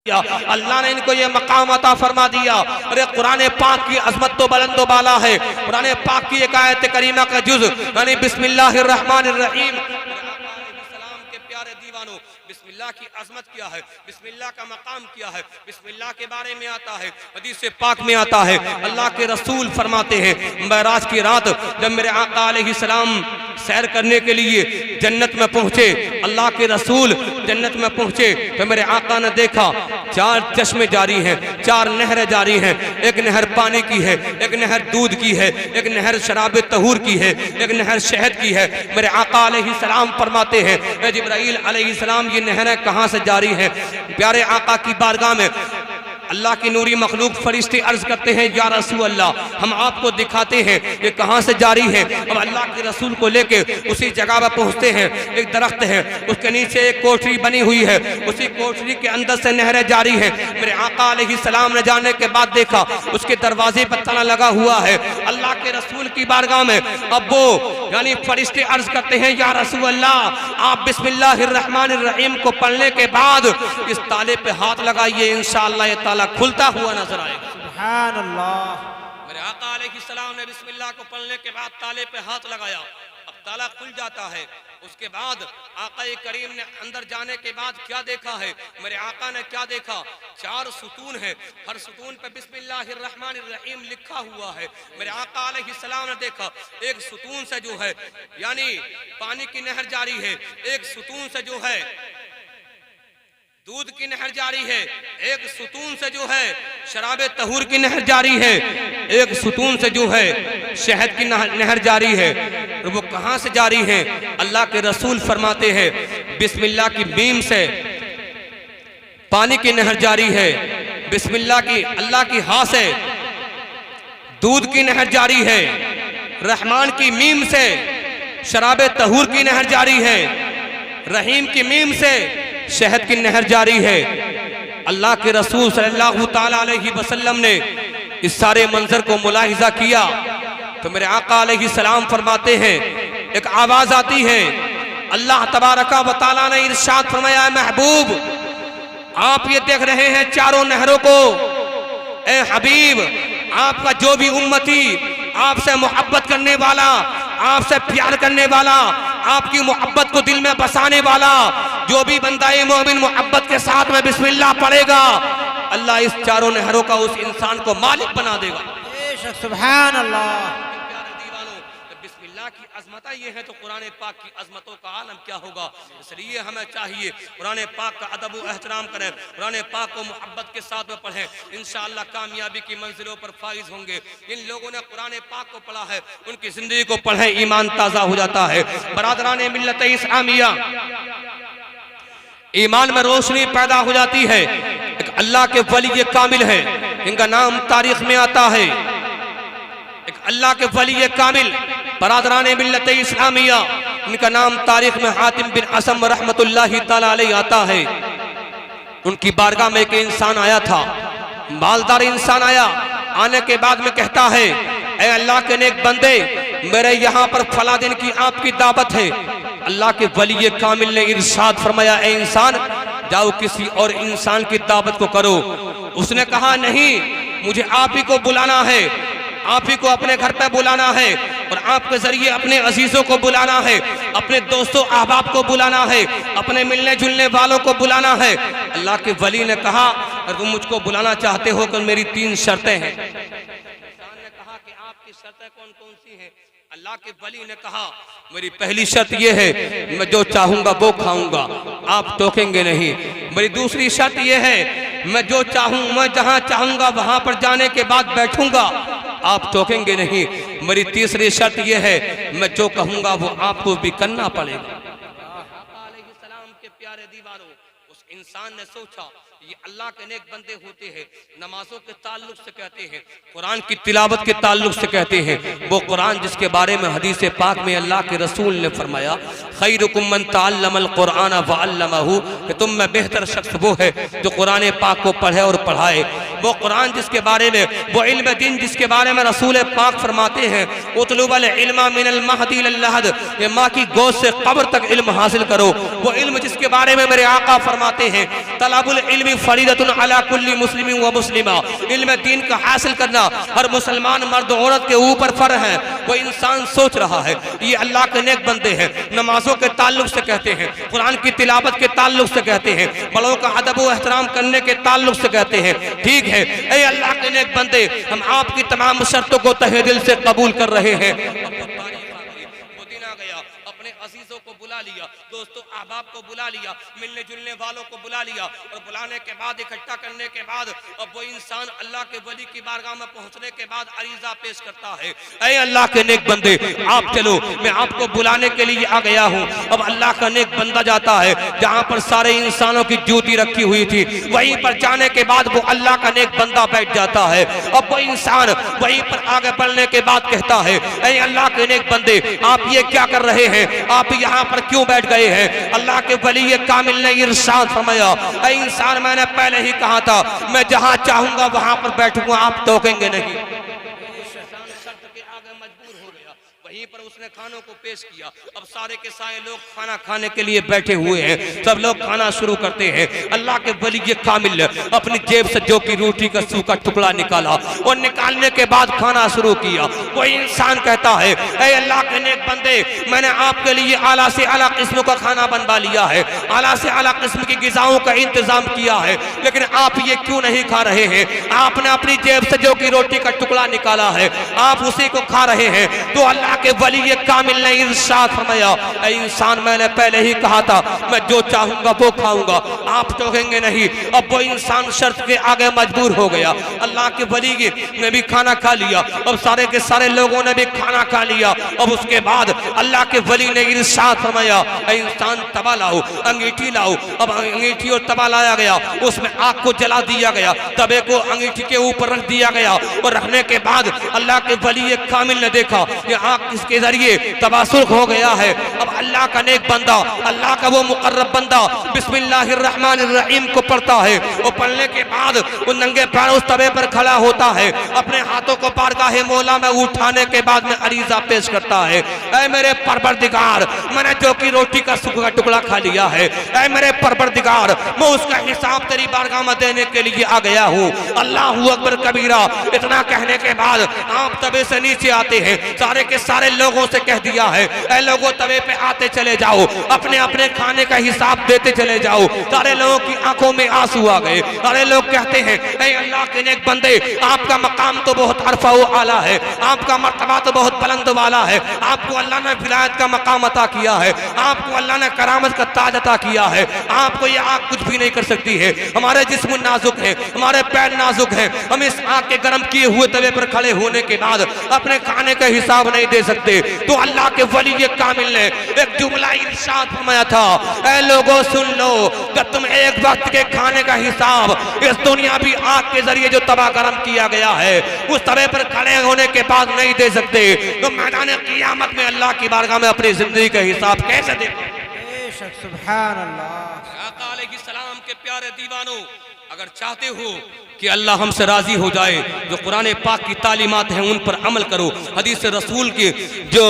अल्लाह ने इनको ये मकाम अता फरमा दिया। अरे कुरान पाक की अजमत तो बुलंद बाला है। कुरान पाक की एक आयत करीमा का जुज़ यानी बिस्मिल्लाहिर रहमानिर रहीम। के प्यारे दीवानों, बिस्मिल्लाह की अजमत क्या है, बिस्मिल्लाह का मकाम क्या है, बिस्मिल्लाह के बारे में आता है, हदीस पाक में आता है। अल्लाह के रसूल फरमाते हैं मेराज की रात जब मेरे आका अलैहिस्सलाम सैर करने के लिए जन्नत में पहुंचे, अल्लाह के रसूल जन्नत में पहुंचे तो मेरे आका ने देखा 4 चश्मे जारी हैं, 4 नहरें जारी हैं। एक नहर पानी की है, एक नहर दूध की है, एक नहर शराब तहूर की है, एक नहर शहद की है। मेरे आका अलैहिस्सलाम फरमाते हैं जिब्राईल अलैहिस्सलाम ये नहरें कहाँ से जारी हैं? प्यारे आका की बारगाह में अल्लाह की नूरी मखलूक फरिश्ते अर्ज करते हैं या रसूल अल्लाह हम आपको दिखाते हैं ये कहाँ से जारी है। अब अल्लाह के रसूल को लेके उसी जगह पर पहुँचते हैं। एक दरख्त है, उसके नीचे एक कोठरी बनी हुई है, उसी कोठरी के अंदर से नहरें जारी है। मेरे आका अलैहिस्सलाम ने जाने के बाद देखा उसके दरवाजे पर ताला लगा हुआ है। अल्लाह के रसूल की बारगाह में अब वो यानी फरिश्ते अर्ज करते हैं या रसूल अल्लाह आप बिस्मिल्लाहिर रहमानिर रहीम को पढ़ने के बाद इस ताले पे हाथ लगाइए, इंशाअल्लाह ये ताला खुलता हुआ नजर आएगा। सुभान अल्लाह। मेरे आका अलैहिस्सलाम ने बिस्मिल्लाह को पढ़ने के बाद ताले पे हाथ लगाया, अब ताला खुल जाता है। उसके बाद आका करीम ने अंदर जाने के बाद क्या देखा है? मेरे आका ने क्या देखा? 4 सुतून है, हर सुतून पे बिस्मिल्लाहिर रहमानिर रहीम लिखा हुआ है। मेरे आका अलैहिस्सलाम ने देखा एक सुतून से जो है यानी पानी की नहर जारी है, एक सुतून से जो है दूध की नहर जारी है, एक सुतून से जो है शराबे तहूर की नहर जारी है, एक सुतून से जो है शहद की नहर जारी है। और वो कहाँ से जारी है? अल्लाह के रसूल फरमाते हैं बिस्मिल्लाह की मीम से पानी की नहर जारी है, बिस्मिल्लाह की अल्लाह की हा से दूध की नहर जारी है, रहमान की मीम से शराबे तहूर की नहर जारी है, रहीम की मीम से शहद की नहर जारी है। अल्लाह के रसूल सल्लल्लाहु ताला अलैहि वसल्लम ने इस सारे मंजर को मुलाहिजा किया तो मेरे आका अलैहिस्सलाम फरमाते हैं एक आवाज आती है। अल्लाह तबारका व तआला ने इरशाद फरमाया महबूब आप ये देख रहे हैं चारों नहरों को, ए हबीब आपका जो भी उम्मती आपसे मोहब्बत करने वाला, आपसे प्यार करने वाला, आपकी मोहब्बत को दिल में बसाने वाला जो भी बंदाए मोमिन मोहब्बत के साथ में बिस्मिल्लाह पढ़ेगा अल्लाह इस चारों नहरों का उस इंसान को मालिक बना देगा। सुभान अल्लाह। बिस्मिल्लाह की अजमत ये है तो कुरान पाक की अजमतों का आलम क्या होगा। इसलिए हमें चाहिए कुरान पाक का अदब व एहतराम करें, कुरान पाक को मोहब्बत के साथ में पढ़ें, इंशाअल्लाह कामयाबी की मंजिलों पर फाइज होंगे। इन लोगों ने कुरान पाक को पढ़ा है उनकी जिंदगी को पढ़ें, ईमान ताज़ा हो जाता है। बरादरान मिल्लत इस्लामिया ईमान में रोशनी पैदा हो जाती है। एक अल्लाह के वली कामिल है, इनका नाम तारीख में आता है। एक अल्लाह के वली कामिल बरादरान मिल्लत इस्लामिया इनका नाम तारीख में हातिम बिन असम रहमतुल्लाहि ताला अलैहि आता है। उनकी बारगाह में एक इंसान आया था, मालदार इंसान आया। आने के बाद में कहता है ऐ अल्लाह के नेक बंदे मेरे यहाँ पर फला दिन की आपकी दावत है। अल्लाह के वली कामिल ने इरशाद फरमाया ऐ इंसान जाओ किसी और इंसान की दावत को करो। उसने कहा नहीं मुझे आप ही को बुलाना है, आप ही को अपने घर पे बुलाना है और आपके जरिए अपने अजीजों को बुलाना है, अपने दोस्तों अहबाब को बुलाना है, अपने मिलने जुलने वालों को बुलाना है। अल्लाह के वली ने कहा अगर तुम मुझको बुलाना चाहते हो तो मेरी 3 शर्तें हैं। इंसान ने कहा कि आपकी शर्तें कौन कौन सी हैं? अल्लाह के वली ने कहा मेरी पहली शर्त यह है मैं जो चाहूंगा वो खाऊंगा, आप टोकेंगे नहीं। मेरी दूसरी शर्त यह है मैं जो चाहूं मैं जहां चाहूंगा वहां पर जाने के बाद बैठूंगा, आप टोकेंगे नहीं। मेरी तीसरी शर्त यह है मैं जो कहूंगा वो आपको भी करना पड़ेगा। अलैहिस्सलाम के प्यारे दीवारों उस इंसान ने सोचा ये अल्लाह के नेक बंदे होते हैं, नमाजों के ताल्लुक से कहते हैं, कुरान की तिलावत के ताल्लुक से कहते हैं। वो कुरान जिसके बारे में हदीस पाक में अल्लाह के रसूल ने फरमाया खैरुकुम मन तअल्लमल कुरान व अल्लमहु कि तुम में बेहतर शख्स वो है जो कुरान पाक को पढ़े और पढ़ाए। वो कुरान जिसके बारे में, वो इल्म दीन जिसके बारे में रसूल पाक फरमाते हैं उतलुबल इल्मा मिनल महदी इलल लहद, ये माँ की गोद से कब्र तक इल्म हासिल करो। वो इल्म जिसके बारे में मेरे आका फरमाते हैं तलबुल इल्मी फरीदतुन अला कुल्ली मुस्लिमिन व मुस्लिमा, इल्म दीन का हासिल करना हर मुसलमान मर्द औरत के ऊपर फर्ज है। वो इंसान सोच रहा है ये अल्लाह के नेक बंदे हैं, नमाजों के ताल्लुक से कहते हैं, कुरान की तिलावत के ताल्लुक से कहते हैं, बड़ों का अदब व एहतराम करने के ताल्लुक से कहते हैं। ठीक है ऐ अल्लाह के नेक बंदे, हम आपकी तमाम शर्तों को तहे दिल से कबूल कर रहे हैं। वो दिन आ गया, अपने अजीजों को बुला लिया, दोस्तों अहबाब को बुला लिया, मिलने जुलने वालों को बुला लिया, और बुलाने के बाद इकट्ठा करने के बाद अब वो इंसान अल्लाह के वली की बारगाह में पहुंचने के बाद अरीजा पेश करता है, ऐ अल्लाह के नेक बंदे आप चलो, मैं आपको बुलाने के लिए आ गया हूँ। अब अल्लाह का नेक बंदा जाता है जहाँ पर सारे इंसानों की जूती रखी हुई थी, वहीं पर जाने के बाद वो अल्लाह का नेक बंदा बैठ जाता है। अब वो इंसान वहीं पर आगे बढ़ने के बाद कहता है ऐ अल्लाह के नेक बंदे आप ये क्या कर रहे हैं, आप यहाँ पर क्यों बैठ गए हैं। अल्लाह के वली कामिल ने इरशाद फरमाया ऐ इंसान मैंने पहले ही कहा था मैं जहाँ चाहूंगा वहां पर बैठूंगा, आप टोकेंगे नहीं। वहीं पर उसने खानों को पेश किया। अब सारे के सारे लोग खाना खाने के लिए बैठे हुए हैं, सब लोग खाना शुरू करते हैं। अल्लाह के वली कामिल अपनी जेब से जो की रोटी का सूखा टुकड़ा निकाला और निकालने के बाद खाना शुरू किया। वो इंसान कहता है ऐ अल्लाह के नेक बंदे मैंने आपके लिए आला से आला किस्म का खाना बनवा लिया है, आला से आला किस्म की ग़िज़ाओं का इंतजाम किया है, लेकिन आप ये क्यों नहीं खा रहे हैं। आपने अपनी जेब से जो की रोटी का टुकड़ा निकाला है आप उसी को खा रहे हैं। तो अल्लाह के वली कामिल ने इरशाद फरमाया ऐ इंसान मैंने पहले ही कहा था मैं जो चाहूंगा वो खाऊंगा, आप टोकेंगे नहीं। अब वो इंसान शर्त के आगे मजबूर हो गया। अल्लाह के वली ने भी खाना खा लिया, अब सारे के सारे लोगों ने भी खाना खा लिया। अब उसके बाद अल्लाह के वली ने इरशाद फरमाया ऐ इंसान तवा लाओ, अंगीठी लाओ। अब अंगीठी और तवा लाया गया, उसमें आग को जला दिया गया, तवे को अंगीठी के ऊपर रख दिया गया और रखने के बाद अल्लाह के वली कामिल ने देखा ये आग किसके जरिए तबासुर हो गया है। अब अल्लाह का नेक बंदा, अल्लाह का वो मुकर्रब बंदा बिस्मिल्लाहिर्रहमानिर्रहीम को पढ़ता है और पढ़ने के बाद वो नंगे पैर उस तवे पर खड़ा होता है, अपने हाथों को बारगाह मौला में उठाने के बाद में अरीजा पेश करता है ऐ मेरे परवरदिगार मैंने जो की रोटी का सूखा टुकड़ा खा लिया है, ऐ मेरे परवरदिगार मैं उसका हिसाब तेरी बारगाह में देने के लिए आ गया हूँ। अल्लाहू अकबर कबीरा। इतना कहने के बाद आप तवे से नीचे आते हैं, सारे के सारे लोगों से कह दिया है ऐ लोगों तवे पे आते चले जाओ, अपने अपने खाने का हिसाब देते चले जाओ। सारे लोगों की आंखों में आंसू आ गए। सारे लोग कहते हैं ऐ अल्लाह के नेक बंदे आपका मकाम तो बहुत अरफा व आला है, आपका मर्तबा तो बहुत बुलंद वाला है, आपको अल्लाह ने विलायत का मकाम अता किया है, आपको अल्लाह ने करामत का ताज अता किया है, आपको ये आग कुछ भी नहीं कर सकती है। हमारे जिस्म नाजुक है, हमारे पैर नाजुक है, हम इस आग के गर्म किए हुए तवे पर खड़े होने के बाद अपने खाने का हिसाब नहीं दे सकते। तो अल्लाह के वली कामिल ने एक जुमला इरशाद फरमाया था ऐ लोगों सुन लो जब तुम एक वक्त के खाने का हिसाब इस दुनिया भी आग के जरिए जो तवा गरम किया गया है उस तवे पर खड़े होने के बाद नहीं दे सकते, तो मैदान क़ियामत में अल्लाह की बारगाह में अपनी जिंदगी का हिसाब कैसे दे। सुभान अल्लाह। आका अलैहिस्सलाम के प्यारे दीवानों अगर चाहते हो कि अल्लाह हमसे राजी हो जाए, जो कुरान पाक की तालीमात हैं उन पर अमल करो, हदीस रसूल के जो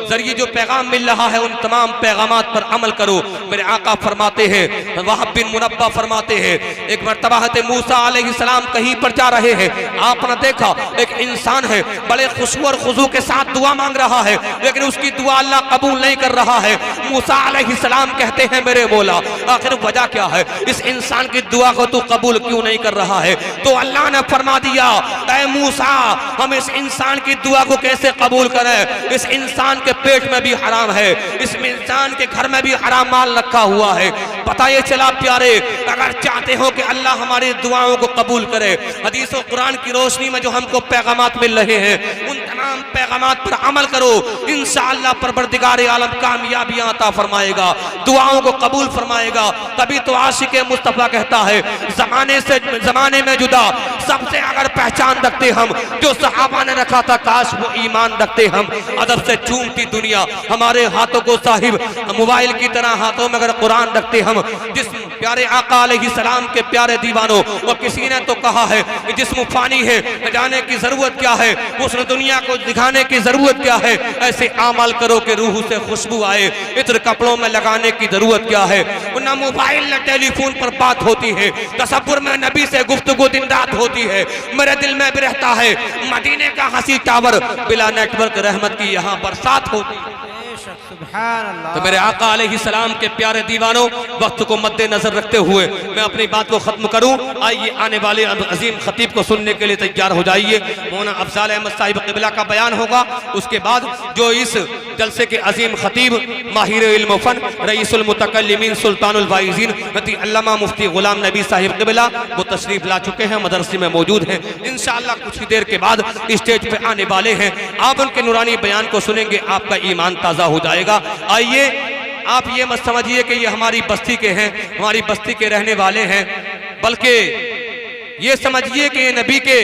जरिए जो पैगाम मिल रहा है उन तमाम पैगामात पर अमल करो। मेरे आका फरमाते हैं, वहाब बिन मुनब्बा फरमाते हैं, एक मर्तबा हज़रत मूसा अलैहिस्सलाम कहीं पर जा रहे हैं, आपने देखा एक इंसान है बड़े खुशू और खुजू के साथ दुआ मांग रहा है, लेकिन उसकी दुआ अल्लाह कबूल नहीं कर रहा है। मूसा अलैहिस्सलाम कहते हैं मेरे मौला आखिर वजह क्या है, इस इंसान की दुआ को तू कबूल क्यों नहीं कर रहा है। तो अल्लाह ने फरमा दिया ऐ मूसा हम इस इंसान की दुआ को कैसे कबूल करें, इस इंसान के पेट में भी हराम है, इस इंसान के घर में भी हराम माल रखा हुआ है। पता ये चला प्यारे अगर चाहते हो कि अल्लाह हमारी दुआओं को कबूल करे, हदीस और कुरान की रोशनी में जो हमको पैगामात मिल रहे हैं उन तमाम पैगामात पर अमल करो, इंशाअल्लाह परवरदिगार आलम कामयाबियां अता फरमाएगा, दुआओं को कबूल फरमाएगा। तभी तो आशिक मुस्तफा कहता है जमाने से जमाने में जुदा सबसे अगर पहचान रखते हम जो सहाबा ने रखा था काश वो ईमान रखते हम। अदब से चूमती दुनिया हमारे हाथों को साहिब मोबाइल की तरह हाथों में अगर कुरान रखते हम, जिस प्यारे आका अलैहिस्सलाम के प्यारे दीवानों, और किसी ने तो कहा है कि जिस्म फानी है, जाने की जरूरत क्या है, उसने दुनिया को दिखाने की जरूरत क्या है, ऐसे अमल करो कि रूह से खुशबू आए, इत्र कपड़ों में लगाने की जरूरत क्या है। ना मोबाइल न टेलीफोन पर बात होती है, तसव्वुर में नबी से गुफ्तगू दिन रात होती है, मेरे दिल में भी रहता है मदीने का हंसी टावर, बिला नेटवर्क रहमत की यहाँ बरसात होती है। तो मेरे आका अलैहिस्सलाम के प्यारे दीवानों, वक्त को मद्देनजर रखते हुए मैं अपनी बात को खत्म करूं। आइए आने वाले अजीम खतीब को सुनने के लिए तैयार हो जाइए। मौलाना अफजाल अहमद साहिब क़िबला का बयान होगा, उसके बाद जो इस जलसे के अजीम खतीब माहिर इल्म फन रईसुल मुतकल्लिमीन सुल्तानुल वाइज़ीन हज़रत अल्लामा मुफ्ती गुलाम नबी साहिब क़िबला वो तशरीफ ला चुके हैं, मदरसे में मौजूद हैं। इंशाअल्लाह कुछ ही देर के बाद स्टेज पे आने वाले हैं। आप उनके नूरानी बयान को सुनेंगे, आपका ईमान ताज़ा हो जाएगा। आइए, आप ये मत समझिए कि ये हमारी बस्ती के हैं, हमारी बस्ती के रहने वाले हैं, बल्कि ये समझिए कि ये नबी के